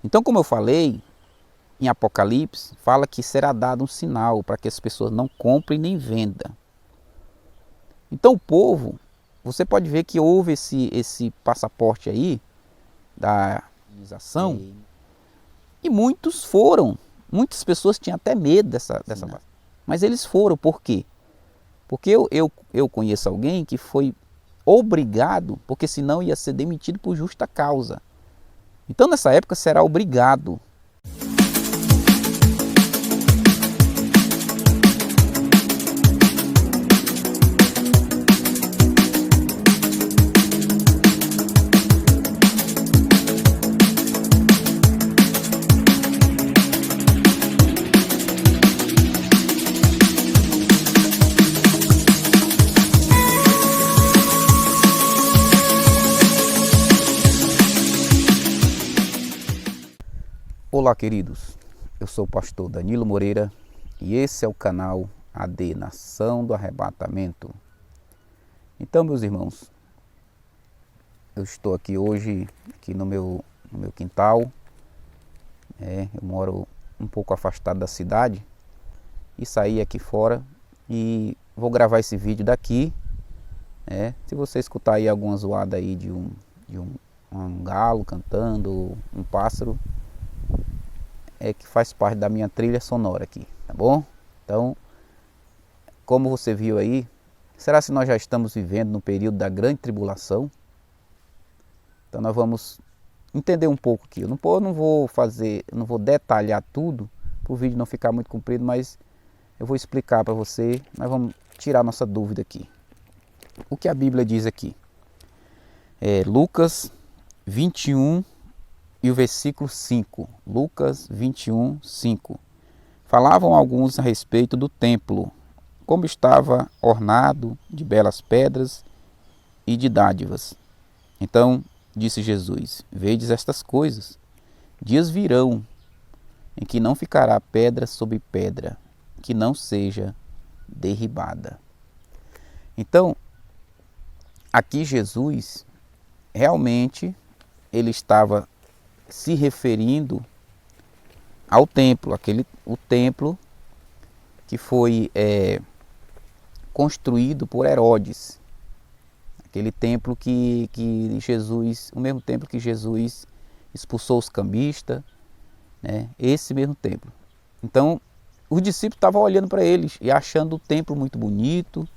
Então, como eu falei, em Apocalipse, fala que será dado um sinal para que as pessoas não comprem nem vendam. Então, o povo, você pode ver que houve esse passaporte aí da imunização e muitos foram. Muitas pessoas tinham até medo dessa vacina. Mas eles foram, por quê? Porque eu conheço alguém que foi obrigado, porque senão ia ser demitido por justa causa. Então, nessa época, será obrigado. Olá, queridos. Eu sou o pastor Danilo Moreira e esse é o canal AD Nação do Arrebatamento. Então, meus irmãos, eu estou aqui hoje no meu quintal. Eu moro um pouco afastado da cidade e saí aqui fora e vou gravar esse vídeo daqui. Se você escutar aí alguma zoada aí de um galo cantando, um pássaro, que faz parte da minha trilha sonora aqui, tá bom? Então, como você viu aí, será que nós já estamos vivendo no período da grande tribulação? Então nós vamos entender um pouco aqui. Eu não vou detalhar tudo, para o vídeo não ficar muito comprido, mas eu vou explicar para você, nós vamos tirar nossa dúvida aqui. O que a Bíblia diz aqui? Lucas 21 e o versículo 5. Lucas 21, 5. Falavam alguns a respeito do templo, como estava ornado de belas pedras e de dádivas. Então disse Jesus: vedes estas coisas, dias virão em que não ficará pedra sobre pedra, que não seja derribada. Então, aqui Jesus, realmente, ele estava se referindo ao templo, o templo que foi construído por Herodes, aquele templo que Jesus, o mesmo templo que Jesus expulsou os cambistas, esse mesmo templo. Então, os discípulos estavam olhando para eles e achando o templo muito bonito,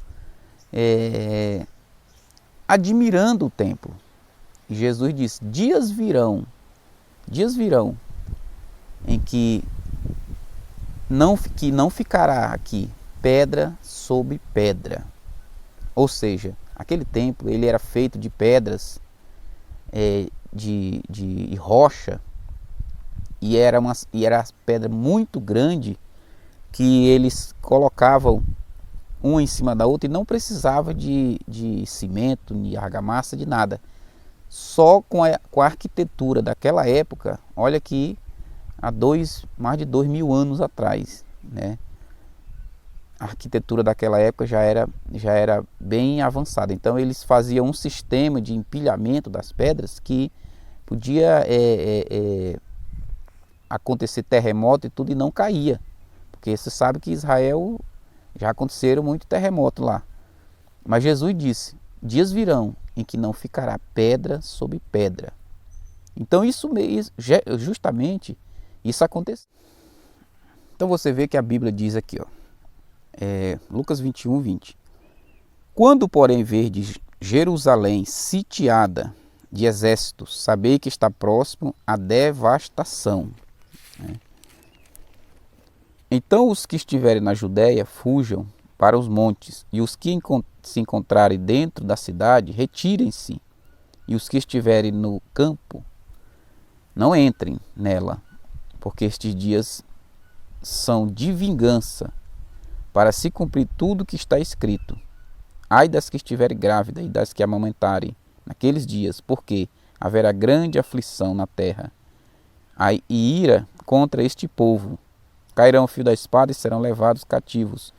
admirando o templo. E Jesus disse: dias virão em que não ficará aqui pedra sobre pedra. Ou seja, aquele templo ele era feito de pedras de rocha, e era pedra muito grande que eles colocavam uma em cima da outra e não precisava de cimento, de argamassa, de nada. Só com a arquitetura daquela época, olha que há mais de 2000 anos atrás, a arquitetura daquela época já era bem avançada. Então eles faziam um sistema de empilhamento das pedras que podia acontecer terremoto e tudo e não caía. Porque você sabe que Israel já aconteceram muito terremoto lá. Mas Jesus disse: dias virão em que não ficará pedra sobre pedra. Então justamente isso aconteceu. Então você vê que a Bíblia diz aqui, Lucas 21, 20. Quando, porém, verdes Jerusalém sitiada de exércitos, sabei que está próximo a devastação. Então os que estiverem na Judéia fujam para os montes, e os que se encontrarem dentro da cidade, retirem-se, e os que estiverem no campo, não entrem nela, porque estes dias são de vingança, para se cumprir tudo o que está escrito. Ai das que estiverem grávidas e das que amamentarem naqueles dias, porque haverá grande aflição na terra, e ira contra este povo. Cairão o fio da espada e serão levados cativos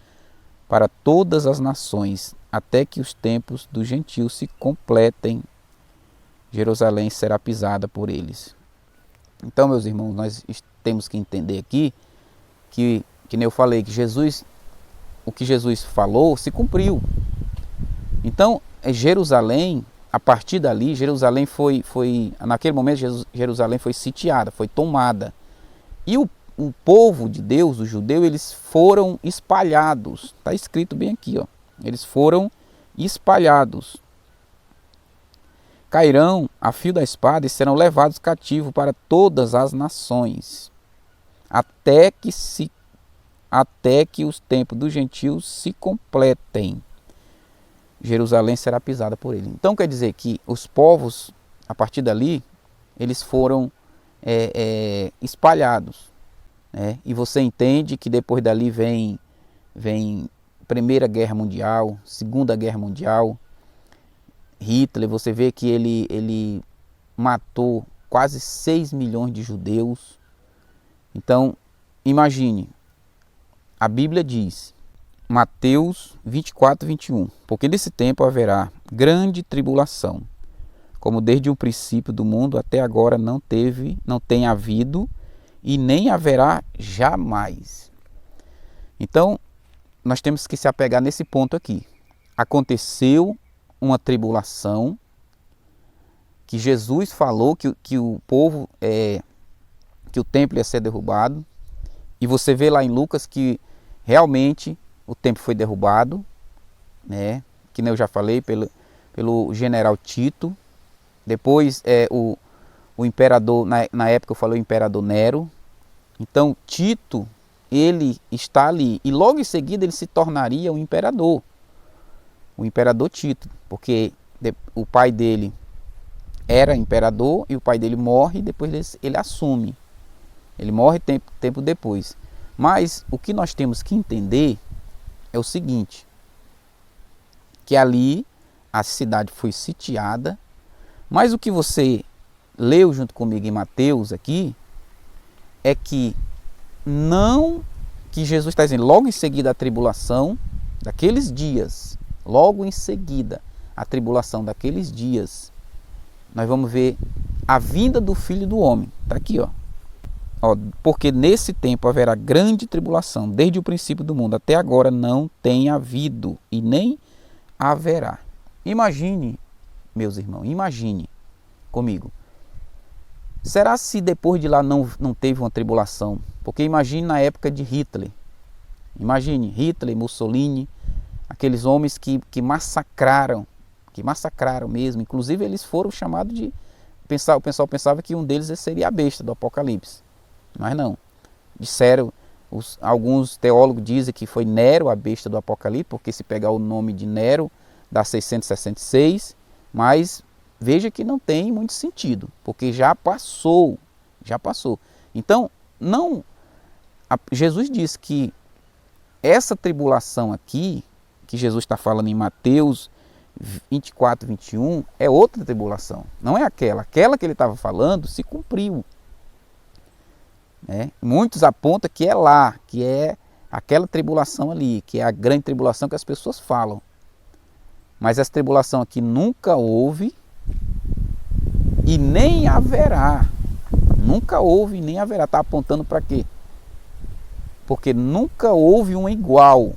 para todas as nações, até que os tempos dos gentios se completem. Jerusalém será pisada por eles. Então, meus irmãos, nós temos que entender aqui que nem eu falei, que o que Jesus falou se cumpriu. Então, Jerusalém, a partir dali, Jerusalém naquele momento, Jerusalém foi sitiada, foi tomada. E o povo de Deus, o judeu, eles foram espalhados. Está escrito bem aqui, ó. Eles foram espalhados. Cairão a fio da espada e serão levados cativos para todas as nações, até que os tempos dos gentios se completem. Jerusalém será pisada por ele. Então quer dizer que os povos, a partir dali, eles foram espalhados. Né? E você entende que depois dali vem Primeira Guerra Mundial, Segunda Guerra Mundial. Hitler, você vê que ele matou quase 6 milhões de judeus. Então, imagine, a Bíblia diz, Mateus 24, 21, porque nesse tempo haverá grande tribulação, como desde o princípio do mundo até agora não tem havido e nem haverá jamais. Então, nós temos que se apegar nesse ponto aqui. Aconteceu uma tribulação, que Jesus falou que o povo, que o templo ia ser derrubado, e você vê lá em Lucas que realmente o templo foi derrubado, né? Que nem eu já falei, pelo general Tito. Depois o imperador, na época eu falei o imperador Nero. Então Tito, ele está ali, e logo em seguida ele se tornaria o imperador Tito, porque o pai dele era imperador e o pai dele morre e depois ele assume. Ele morre tempo depois. Mas o que nós temos que entender é o seguinte, que ali a cidade foi sitiada, mas o que você leu junto comigo em Mateus aqui, é que Jesus está dizendo, logo em seguida a tribulação daqueles dias, logo em seguida a tribulação daqueles dias, nós vamos ver a vinda do Filho do Homem. Está aqui, ó. Porque nesse tempo haverá grande tribulação, desde o princípio do mundo até agora não tem havido e nem haverá. Imagine, meus irmãos, imagine comigo. Será se depois de lá não teve uma tribulação? Porque imagine na época de Hitler. Imagine Hitler, Mussolini, aqueles homens que massacraram mesmo. Inclusive eles foram chamados de... O pessoal pensava que um deles seria a besta do Apocalipse. Mas não. Disseram, alguns teólogos dizem que foi Nero a besta do Apocalipse, porque se pegar o nome de Nero dá 666, mas veja que não tem muito sentido, porque já passou. Então, Jesus disse que essa tribulação aqui, que Jesus está falando em Mateus 24, 21, é outra tribulação, não é aquela que ele estava falando se cumpriu. Muitos apontam que é lá, que é aquela tribulação ali, que é a grande tribulação que as pessoas falam. Mas essa tribulação aqui nunca houve e nem haverá. Nunca houve e nem haverá. Está apontando para quê? Porque nunca houve um igual.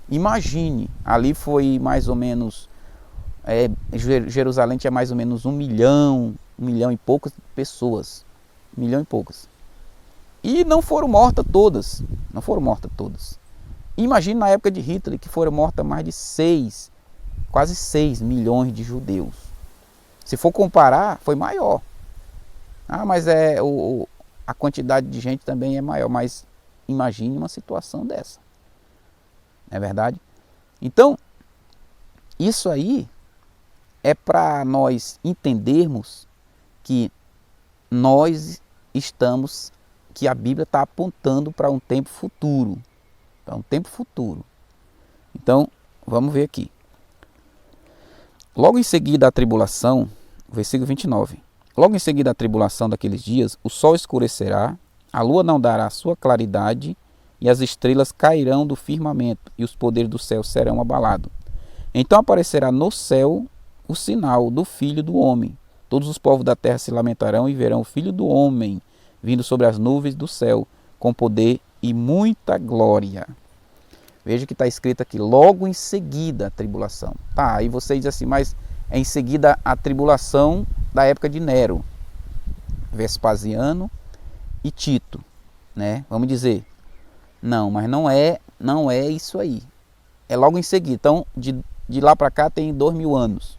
Imagine, ali foi mais ou menos, Jerusalém tinha mais ou menos 1 milhão e poucas pessoas. 1 milhão e poucas. E não foram mortas todas. Imagine na época de Hitler, que foram mortas mais de quase 6 milhões de judeus. Se for comparar, foi maior. Mas a quantidade de gente também é maior. Mas imagine uma situação dessa. Não é verdade? Então, isso aí é para nós entendermos que que a Bíblia está apontando para um tempo futuro. Então, vamos ver aqui. Logo em seguida a tribulação, versículo 29. Logo em seguida a tribulação daqueles dias, o sol escurecerá, a lua não dará sua claridade, e as estrelas cairão do firmamento, e os poderes do céu serão abalados. Então aparecerá no céu o sinal do Filho do Homem. Todos os povos da terra se lamentarão e verão o Filho do Homem vindo sobre as nuvens do céu, com poder e muita glória. Veja que está escrito aqui, logo em seguida a tribulação. Tá, aí você diz assim, mas é em seguida a tribulação da época de Nero, Vespasiano e Tito, né? Vamos dizer, não, mas não é isso aí. É logo em seguida. Então, de lá para cá tem 2000 anos.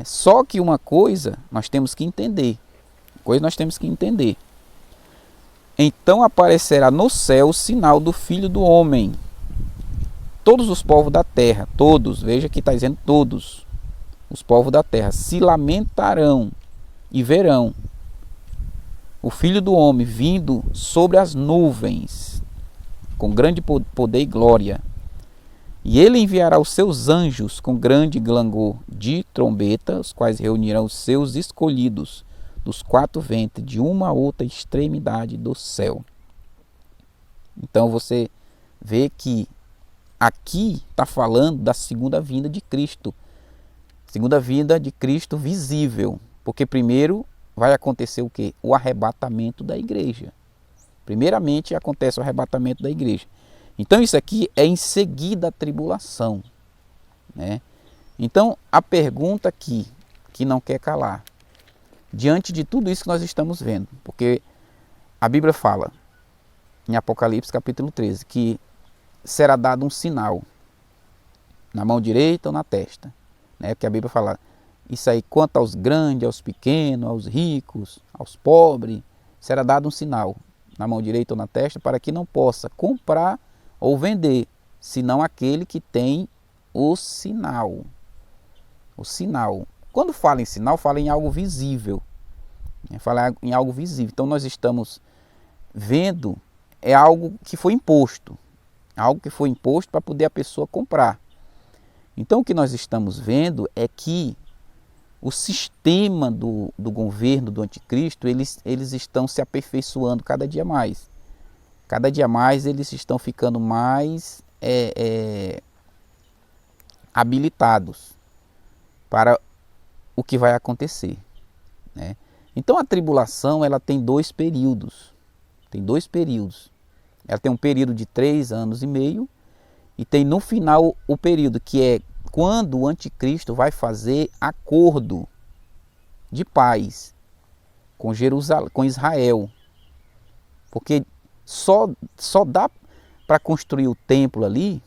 Só que uma coisa nós temos que entender. Então aparecerá no céu o sinal do Filho do Homem. Todos os povos da terra, todos, veja que está dizendo todos, os povos da terra se lamentarão e verão o Filho do Homem vindo sobre as nuvens, com grande poder e glória. E ele enviará os seus anjos com grande clangor de trombeta, os quais reunirão os seus escolhidos dos quatro ventos, de uma a outra extremidade do céu. Então você vê que aqui está falando da segunda vinda de Cristo. Segunda vinda de Cristo visível. Porque primeiro vai acontecer o quê? O arrebatamento da igreja. Primeiramente acontece o arrebatamento da igreja. Então isso aqui é em seguida a tribulação, né? Então a pergunta aqui, que não quer calar, diante de tudo isso que nós estamos vendo, porque a Bíblia fala, em Apocalipse capítulo 13, que será dado um sinal, na mão direita ou na testa, né? Porque a Bíblia fala, isso aí quanto aos grandes, aos pequenos, aos ricos, aos pobres, será dado um sinal, na mão direita ou na testa, para que não possa comprar ou vender, senão aquele que tem o sinal. O sinal. Quando fala em sinal, fala em algo visível. Fala em algo visível. Então nós estamos vendo, é algo que foi imposto. Algo que foi imposto para poder a pessoa comprar. Então o que nós estamos vendo é que o sistema do governo do anticristo, eles estão se aperfeiçoando cada dia mais. Cada dia mais eles estão ficando mais habilitados para o que vai acontecer, né? Então a tribulação ela tem dois períodos. Ela tem um período de 3 anos e meio e tem no final o período que é quando o anticristo vai fazer acordo de paz com Jerusalém, com Israel. Porque só dá para construir o templo ali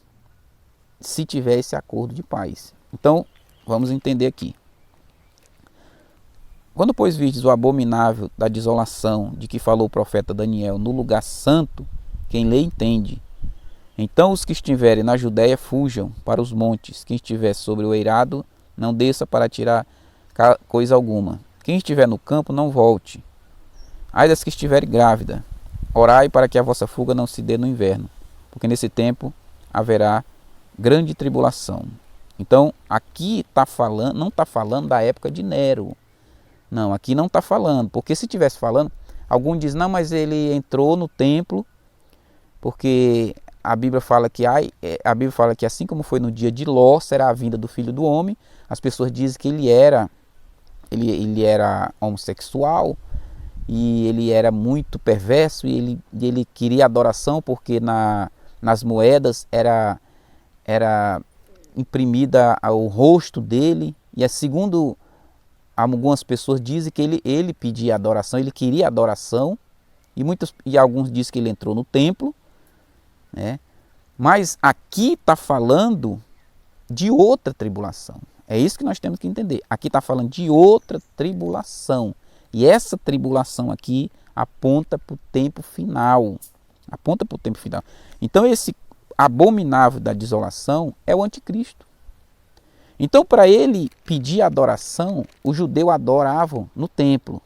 se tiver esse acordo de paz. Então, vamos entender aqui. Quando, pois, vistes o abominável da desolação de que falou o profeta Daniel no lugar santo, quem lê entende. Então os que estiverem na Judéia fujam para os montes. Quem estiver sobre o eirado não desça para tirar coisa alguma. Quem estiver no campo não volte. Ai das que estiverem grávida, orai para que a vossa fuga não se dê no inverno, porque nesse tempo haverá grande tribulação. Então aqui não está falando da época de Nero. Não, aqui não está falando, porque se estivesse falando, algum diz, não, mas ele entrou no templo, porque a Bíblia fala que assim como foi no dia de Ló, será a vinda do Filho do Homem. As pessoas dizem que ele era homossexual e ele era muito perverso e ele queria adoração porque nas moedas era imprimida o rosto dele, e segundo algumas pessoas dizem que ele pedia adoração, ele queria adoração, e alguns dizem que ele entrou no templo, né? Mas aqui está falando de outra tribulação. É isso que nós temos que entender. Aqui está falando de outra tribulação. E essa tribulação aqui aponta para o tempo final. Então esse abominável da desolação é o anticristo. Então para ele pedir adoração, os judeus adoravam no templo,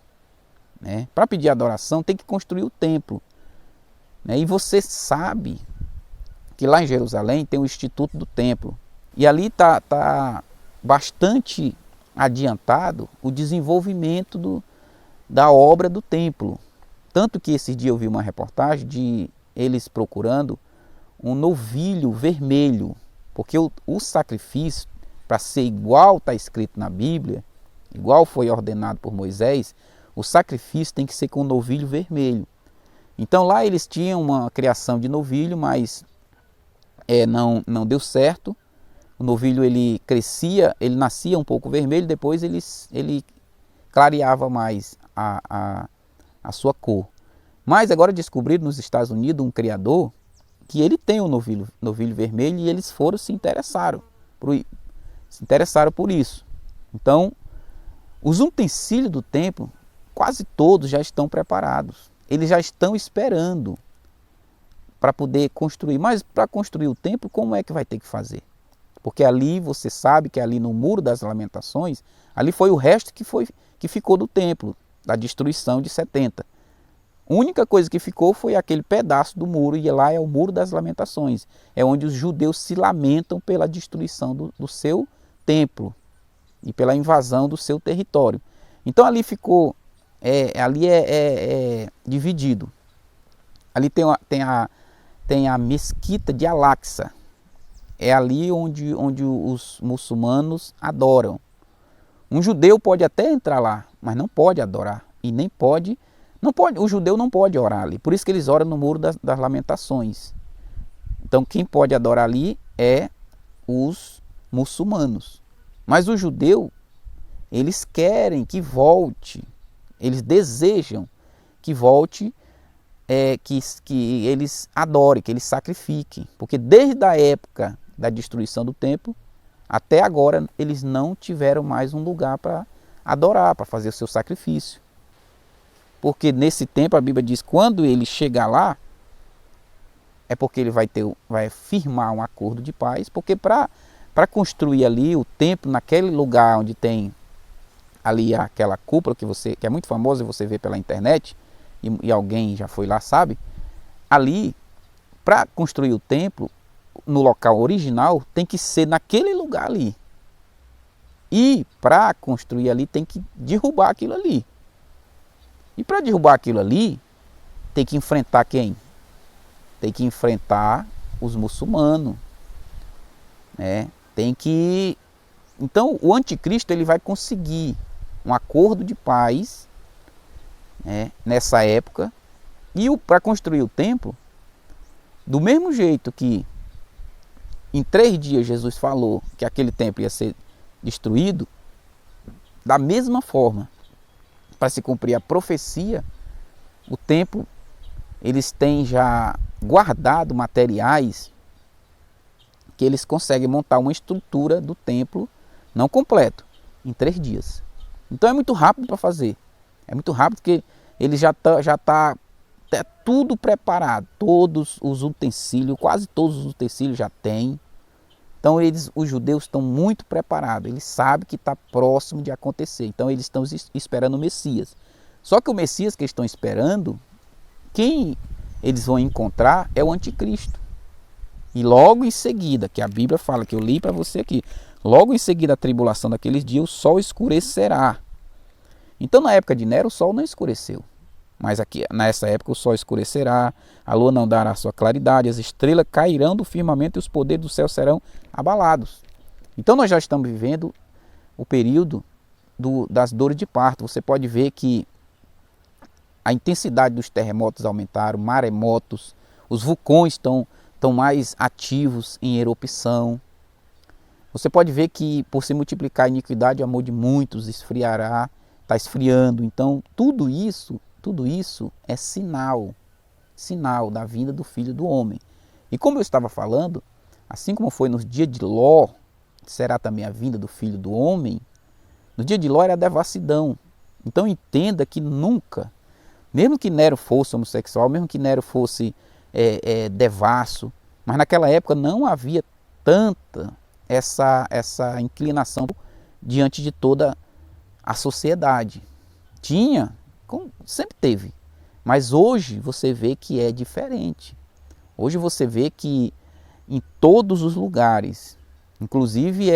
né? Para pedir adoração tem que construir o templo, né? E você sabe que lá em Jerusalém tem o Instituto do Templo. E ali está bastante adiantado o desenvolvimento da obra do templo. Tanto que esse dia eu vi uma reportagem de eles procurando um novilho vermelho, porque o sacrifício, para ser igual está escrito na Bíblia, igual foi ordenado por Moisés, o sacrifício tem que ser com novilho vermelho. Então lá eles tinham uma criação de novilho, mas não deu certo. O novilho ele crescia, ele nascia um pouco vermelho, depois ele clareava mais a sua cor. Mas agora descobriram nos Estados Unidos um criador que ele tem o novilho vermelho e eles se interessaram por isso. Então, os utensílios do templo, quase todos já estão preparados. Eles já estão esperando para poder construir. Mas para construir o templo, como é que vai ter que fazer? Porque ali, você sabe que ali no Muro das Lamentações, ali foi o resto que ficou do templo, da destruição de 70. A única coisa que ficou foi aquele pedaço do muro, e lá é o Muro das Lamentações. É onde os judeus se lamentam pela destruição do seu templo e pela invasão do seu território. Então ali ficou, ali é dividido. Ali tem a mesquita de Al-Aqsa. É ali onde os muçulmanos adoram. Um judeu pode até entrar lá, mas não pode adorar. E nem pode, o judeu não pode orar ali. Por isso que eles oram no Muro das Lamentações. Então quem pode adorar ali é os muçulmanos. Mas o judeu, eles querem que volte, eles desejam que volte, que eles adorem, que eles sacrifiquem. Porque desde a época da destruição do templo, até agora eles não tiveram mais um lugar para adorar, para fazer o seu sacrifício. Porque nesse tempo a Bíblia diz, quando ele chegar lá, é porque ele vai firmar um acordo de paz, porque para construir ali o templo, naquele lugar onde tem ali aquela cúpula que é muito famosa, você vê pela internet, e alguém já foi lá, sabe? Ali, para construir o templo, no local original, tem que ser naquele lugar ali. E para construir ali, tem que derrubar aquilo ali. E para derrubar aquilo ali, tem que enfrentar quem? Tem que enfrentar os muçulmanos, né? Então o anticristo ele vai conseguir um acordo de paz, né, nessa época. E para construir o templo, do mesmo jeito que em 3 dias Jesus falou que aquele templo ia ser destruído, da mesma forma, para se cumprir a profecia, o templo, eles têm já guardado materiais que eles conseguem montar uma estrutura do templo, não completo, em 3 dias. Então é muito rápido para fazer. É muito rápido porque ele já tá tudo preparado. Todos os utensílios, quase todos os utensílios já tem. Então os judeus estão muito preparados. Eles sabem que está próximo de acontecer. Então eles estão esperando o Messias. Só que o Messias que eles estão esperando, quem eles vão encontrar é o anticristo. E logo em seguida, que a Bíblia fala, que eu li para você aqui, logo em seguida a tribulação daqueles dias, o sol escurecerá. Então na época de Nero o sol não escureceu. Mas aqui, nessa época o sol escurecerá, a lua não dará sua claridade, as estrelas cairão do firmamento e os poderes do céu serão abalados. Então nós já estamos vivendo o período das dores de parto. Você pode ver que a intensidade dos terremotos aumentaram, maremotos, os vulcões estão mais ativos em erupção. Você pode ver que por se multiplicar a iniquidade, o amor de muitos esfriará, está esfriando. Então tudo isso é sinal da vinda do Filho do Homem. E como eu estava falando, assim como foi nos dias de Ló, será também a vinda do Filho do Homem. No dia de Ló era a devassidão. Então entenda que nunca, mesmo que Nero fosse homossexual, mesmo que Nero fosse devasso, mas naquela época não havia tanta essa inclinação diante de toda a sociedade. Tinha, sempre teve, mas hoje você vê que é diferente. Hoje você vê que em todos os lugares, inclusive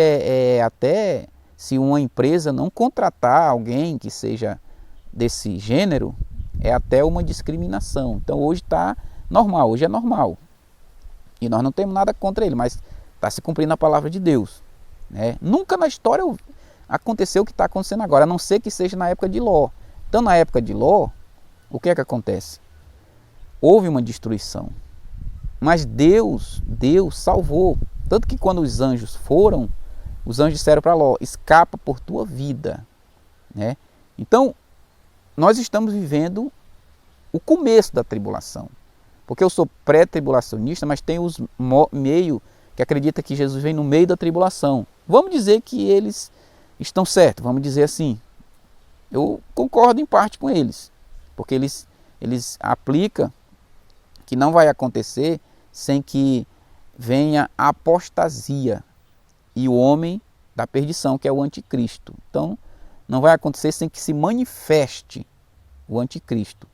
até se uma empresa não contratar alguém que seja desse gênero, é até uma discriminação. Então hoje está normal, hoje é normal. E nós não temos nada contra ele, mas está se cumprindo a palavra de Deus, né? Nunca na história acontecer o que está acontecendo agora, a não ser que seja na época de Ló. Então, na época de Ló, o que é que acontece? Houve uma destruição, mas Deus salvou. Tanto que quando os anjos foram, os anjos disseram para Ló, escapa por tua vida, né? Então, nós estamos vivendo o começo da tribulação. Porque eu sou pré-tribulacionista, mas tem os meio que acredita que Jesus vem no meio da tribulação. Vamos dizer que eles estão certos, vamos dizer assim. Eu concordo em parte com eles, porque eles aplicam que não vai acontecer sem que venha a apostasia e o homem da perdição, que é o anticristo. Então, não vai acontecer sem que se manifeste o anticristo,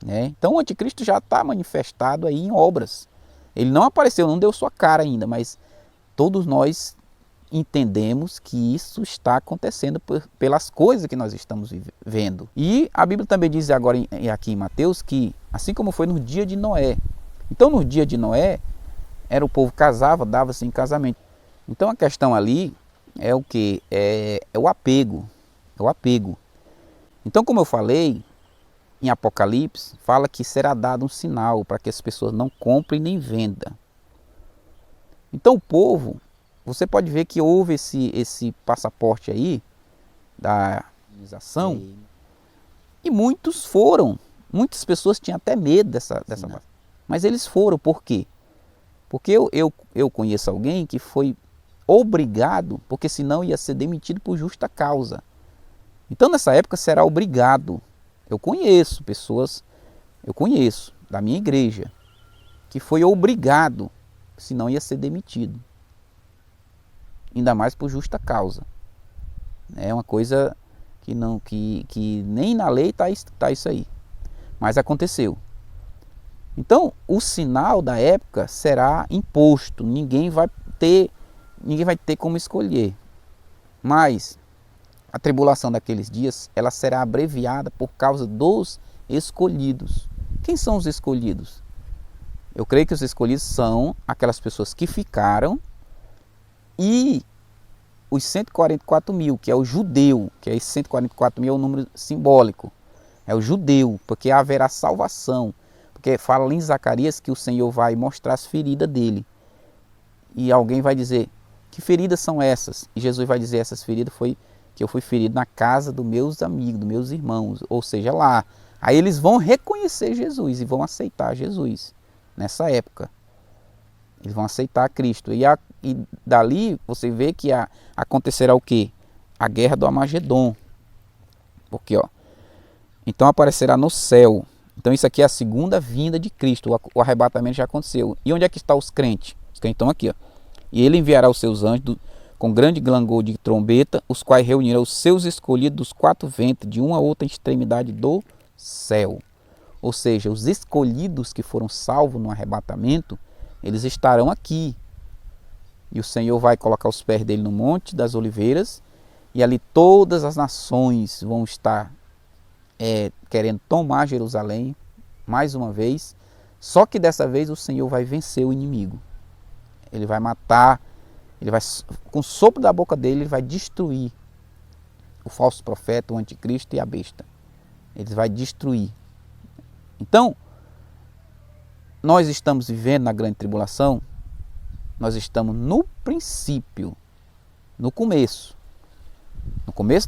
né? Então, o anticristo já está manifestado aí em obras. Ele não apareceu, não deu sua cara ainda, mas todos nós entendemos que isso está acontecendo pelas coisas que nós estamos vendo. E a Bíblia também diz agora aqui em Mateus que, assim como foi no dia de Noé. Então, no dia de Noé, era o povo casava, dava-se em casamento. Então, a questão ali é o que? É o apego. É o apego. Então, como eu falei, em Apocalipse, fala que será dado um sinal para que as pessoas não comprem nem vendam. Então, o povo, você pode ver que houve esse passaporte aí da imunização e muitos foram. Muitas pessoas tinham até medo dessa mas eles foram. Por quê? Porque eu conheço alguém que foi obrigado, porque senão ia ser demitido por justa causa. Então, nessa época, será obrigado. Eu conheço pessoas, da minha igreja, que foi obrigado, senão ia ser demitido. Ainda mais por justa causa. É uma coisa que nem na lei está isso aí. Mas aconteceu. Então, o sinal da época será imposto. Ninguém vai ter como escolher. Mas a tribulação daqueles dias, ela será abreviada por causa dos escolhidos. Quem são os escolhidos? Eu creio que os escolhidos são aquelas pessoas que ficaram e os 144 mil, que é o judeu, que é esse 144 mil é um número simbólico. É o judeu, porque haverá salvação. Porque fala ali em Zacarias que o Senhor vai mostrar as feridas dele. E alguém vai dizer, que feridas são essas? E Jesus vai dizer, essas feridas foi que eu fui ferido na casa dos meus amigos, dos meus irmãos, ou seja, lá. Aí eles vão reconhecer Jesus e vão aceitar Jesus nessa época. Eles vão aceitar Cristo. E dali você vê que acontecerá o quê? A guerra do Armagedon. Porque, então aparecerá no céu. Então isso aqui é a segunda vinda de Cristo. O arrebatamento já aconteceu. E onde é que estão os crentes? Os crentes estão aqui, E ele enviará os seus anjos com grande clangor de trombeta, os quais reunirão os seus escolhidos dos quatro ventos, de uma a outra extremidade do céu. Ou seja, os escolhidos que foram salvos no arrebatamento, eles estarão aqui. E o Senhor vai colocar os pés dele no Monte das Oliveiras, e ali todas as nações vão estar querendo tomar Jerusalém, mais uma vez. Só que dessa vez o Senhor vai vencer o inimigo. Ele vai matar, com o sopro da boca dele, ele vai destruir o falso profeta, o anticristo e a besta. Ele vai destruir. Então, nós estamos vivendo na grande tribulação, nós estamos no princípio, no começo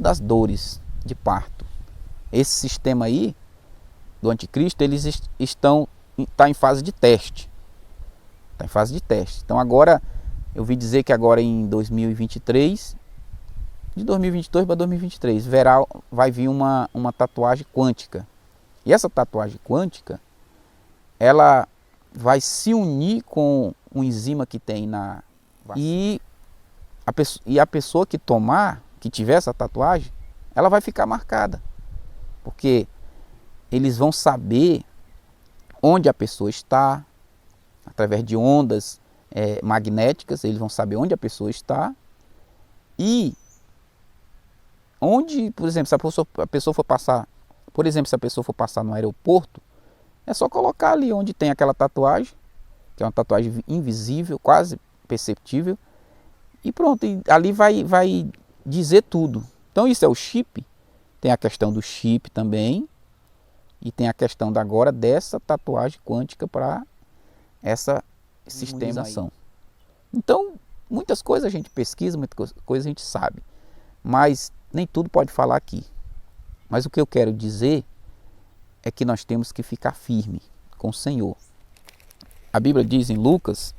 das dores de parto. Esse sistema aí, do anticristo, eles está em fase de teste. Está em fase de teste. Então agora, eu vi dizer que agora em 2023, de 2022 para 2023, vai vir uma tatuagem quântica. E essa tatuagem quântica, ela vai se unir com um enzima que tem na... E a pessoa que tiver essa tatuagem, ela vai ficar marcada. Porque eles vão saber onde a pessoa está, através de ondas magnéticas, eles vão saber onde a pessoa está. E onde, por exemplo, se a pessoa for passar, no aeroporto, é só colocar ali onde tem aquela tatuagem, que é uma tatuagem invisível, quase perceptível, e pronto, e ali vai dizer tudo. Então isso é o chip. Tem a questão do chip também. E tem a questão agora dessa tatuagem quântica para essa sistemação. Então, muitas coisas a gente pesquisa, muitas coisas a gente sabe. Mas nem tudo pode falar aqui. Mas o que eu quero dizer é que nós temos que ficar firme com o Senhor. A Bíblia diz em Lucas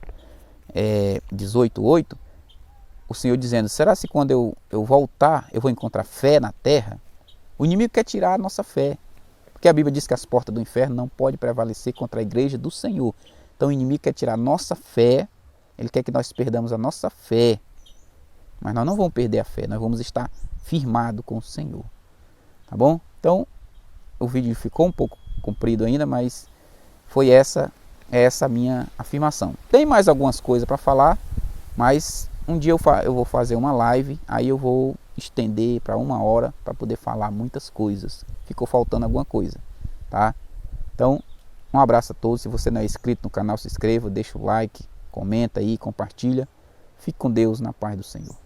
18:8, o Senhor dizendo, será que quando eu voltar, eu vou encontrar fé na terra? O inimigo quer tirar a nossa fé. Porque a Bíblia diz que as portas do inferno não podem prevalecer contra a igreja do Senhor. Então o inimigo quer tirar a nossa fé, ele quer que nós perdamos a nossa fé. Mas nós não vamos perder a fé, nós vamos estar firmados com o Senhor. Tá bom? Então, o vídeo ficou um pouco comprido ainda, mas foi essa a minha afirmação. Tem mais algumas coisas para falar, mas um dia eu vou fazer uma live, aí eu vou estender para 1 hora para poder falar muitas coisas. Ficou faltando alguma coisa, tá? Então, um abraço a todos. Se você não é inscrito no canal, se inscreva, deixa o like, comenta aí, compartilha. Fique com Deus, na paz do Senhor.